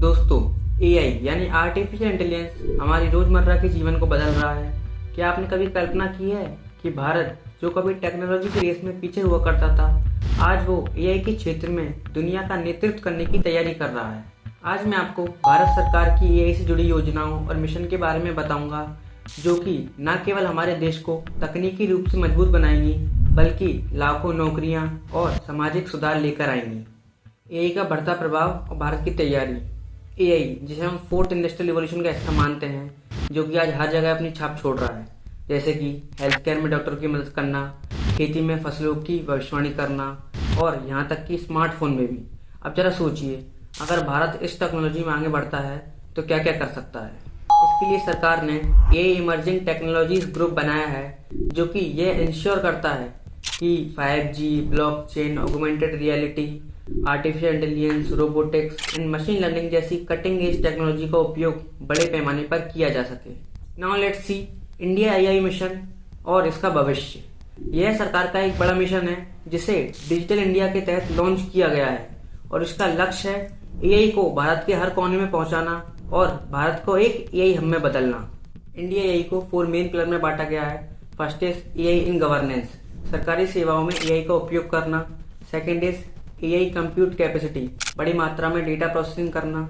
दोस्तों, एआई यानी artificial intelligence हमारी रोजमर्रा के जीवन को बदल रहा है। क्या आपने कभी कल्पना की है कि भारत, जो कभी टेक्नोलॉजी की रेस में पीछे हुआ करता था, आज वो एआई के क्षेत्र में दुनिया का नेतृत्व करने की तैयारी कर रहा है। आज मैं आपको भारत सरकार की एआई से जुड़ी योजनाओं और मिशन के बारे में बताऊंगा, जो कि न केवल हमारे देश को तकनीकी रूप से मजबूत बनाएंगी, बल्कि लाखों नौकरियां और सामाजिक सुधार लेकर आएंगी। एआई का बढ़ता प्रभाव और भारत की तैयारी। एआई, जिसे हम फोर्थ इंडस्ट्रियल रिवॉल्यूशन का हिस्सा मानते हैं, जो कि आज हर जगह अपनी छाप छोड़ रहा है, जैसे कि हेल्थ केयर में डॉक्टर की मदद करना, खेती में फसलों की भविष्यवाणी करना और यहाँ तक कि स्मार्टफोन में भी। अब जरा सोचिए, अगर भारत इस टेक्नोलॉजी में आगे बढ़ता है तो क्या क्या कर सकता है। इसके लिए सरकार ने एआई इमर्जिंग टेक्नोलॉजीज ग्रुप बनाया है, जो कि यह इंश्योर करता है कि 5G, blockchain, augmented reality, artificial intelligence, robotics and machine learning जैसी कटिंग एज टेक्नोलॉजी का उपयोग बड़े पैमाने पर किया जा सके। Now let's see India AI mission और इसका भविष्य। यह सरकार का एक बड़ा मिशन है, जिसे डिजिटल इंडिया के तहत लॉन्च किया गया है और इसका लक्ष्य है एआई को भारत के हर कोने में पहुंचाना और भारत को एक एआई हब में बदलना। इंडिया एआई को 4 मेन पिलर में बांटा गया है। First is AI in governance, सरकारी सेवाओं में एआई का उपयोग करना। Second is AI compute capacity, बड़ी मात्रा में डेटा प्रोसेसिंग करना।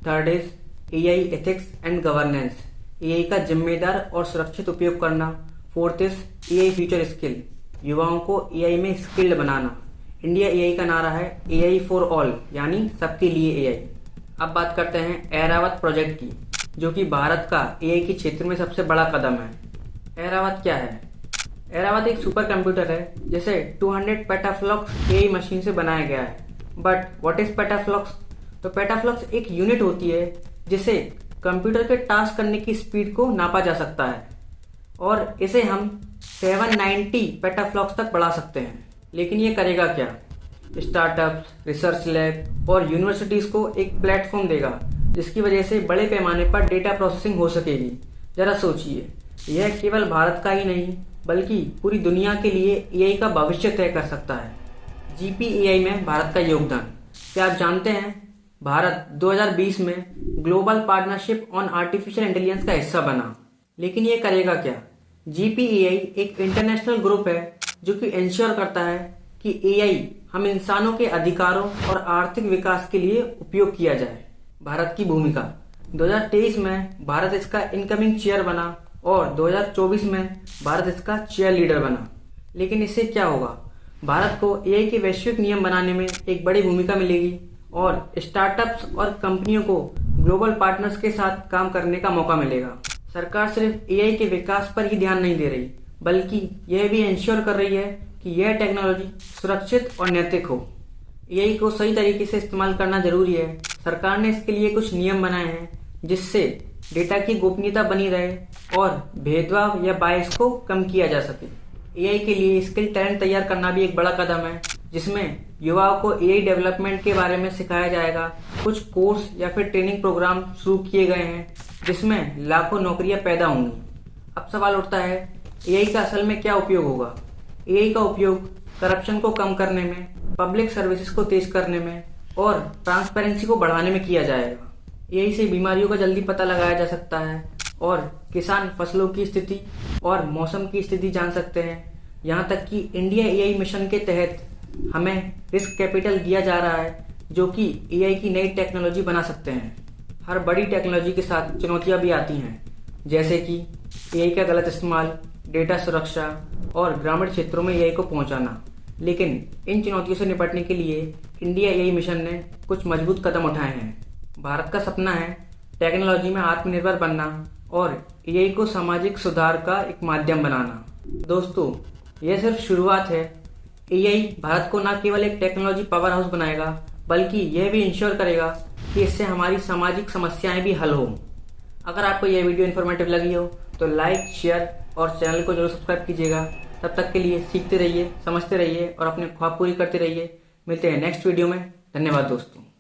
Third is AI ethics and governance, AI का जिम्मेदार और सुरक्षित उपयोग करना। Fourth is AI future skill, युवाओं को एआई में स्किल्ड बनाना। इंडिया एआई का नारा है एआई फॉर ऑल, यानी सबके लिए एआई। अब बात करते हैं ऐरावत प्रोजेक्ट की, जो कि भारत का एआई के क्षेत्र में सबसे बड़ा कदम है। ऐरावत क्या है? ऐरावत एक सुपर कंप्यूटर है, जिसे 200 पेटाफ्लॉप्स एआई मशीन से बनाया गया है। But what is petaflops? तो पेटाफ्लॉप्स एक यूनिट होती है जिसे कंप्यूटर के टास्क करने की स्पीड को नापा जा सकता है और इसे हम 790 पेटाफ्लॉप्स तक बढ़ा सकते हैं। लेकिन ये करेगा क्या? स्टार्टअप्स, रिसर्च लैब और यूनिवर्सिटीज को एक प्लेटफॉर्म देगा, जिसकी वजह से बड़े पैमाने पर डेटा प्रोसेसिंग हो सकेगी। जरा सोचिए, यह केवल भारत का ही नहीं, बल्कि पूरी दुनिया के लिए एआई का भविष्य तय कर सकता है। जीपीएआई में भारत का योगदान। क्या आप जानते हैं, भारत 2020 में global partnership on artificial intelligence का हिस्सा बना। लेकिन ये करेगा क्या? जीपीएआई एक इंटरनेशनल ग्रुप है, जो कि इंश्योर करता है कि एआई हम इंसानों के अधिकारों और आर्थिक विकास के लिए उपयोग किया जाए। भारत की भूमिका। 2023 में भारत इसका इनकमिंग चेयर बना और 2024 में भारत इसका चेयर लीडर बना। लेकिन इससे क्या होगा? भारत को एआई के वैश्विक नियम बनाने में एक बड़ी भूमिका मिलेगी और स्टार्टअप्स और कंपनियों को ग्लोबल पार्टनर्स के साथ काम करने का मौका मिलेगा। सरकार सिर्फ एआई के विकास पर ही ध्यान नहीं दे रही, बल्कि यह भी इंश्योर कर रही है कि यह टेक्नोलॉजी सुरक्षित और नैतिक हो। एआई को सही तरीके से इस्तेमाल करना जरूरी है। सरकार ने इसके लिए कुछ नियम बनाए हैं, जिससे डेटा की गोपनीयता बनी रहे और भेदभाव या बायस को कम किया जा सके। एआई के लिए स्किल टैलेंट तैयार करना भी एक बड़ा कदम है, जिसमें युवाओं को एआई डेवलपमेंट के बारे में सिखाया जाएगा। कुछ कोर्स या फिर ट्रेनिंग प्रोग्राम शुरू किए गए हैं, जिसमें लाखों नौकरियां पैदा होंगी। अब सवाल उठता है, एआई का असल में क्या उपयोग होगा? एआई का उपयोग करप्शन को कम करने में, पब्लिक सर्विसेज को तेज करने में और ट्रांसपेरेंसी को बढ़ाने में किया जाएगा। एआई से बीमारियों का जल्दी पता लगाया जा सकता है और किसान फसलों की स्थिति और मौसम की स्थिति जान सकते हैं। यहाँ तक कि इंडिया एआई मिशन के तहत हमें रिस्क कैपिटल दिया जा रहा है, जो कि एआई की नई टेक्नोलॉजी बना सकते हैं। हर बड़ी टेक्नोलॉजी के साथ चुनौतियां भी आती हैं, जैसे कि एआई का गलत इस्तेमाल, डेटा सुरक्षा और ग्रामीण क्षेत्रों में एआई को पहुंचाना। लेकिन इन चुनौतियों से निपटने के लिए इंडिया एआई मिशन ने कुछ मजबूत कदम उठाए हैं। भारत का सपना है टेक्नोलॉजी में आत्मनिर्भर बनना और एआई को सामाजिक सुधार का एक माध्यम बनाना। दोस्तों, यह सिर्फ शुरुआत है। एआई भारत को न केवल एक टेक्नोलॉजी पावर हाउस बनाएगा, बल्कि यह भी इंश्योर करेगा कि इससे हमारी सामाजिक समस्याएं भी हल हों। अगर आपको यह वीडियो इन्फॉर्मेटिव लगी हो तो लाइक, शेयर और चैनल को जरूर सब्सक्राइब कीजिएगा। तब तक के लिए सीखते रहिए, समझते रहिए और अपने ख्वाब पूरी करते रहिए। मिलते हैं नेक्स्ट वीडियो में। धन्यवाद दोस्तों।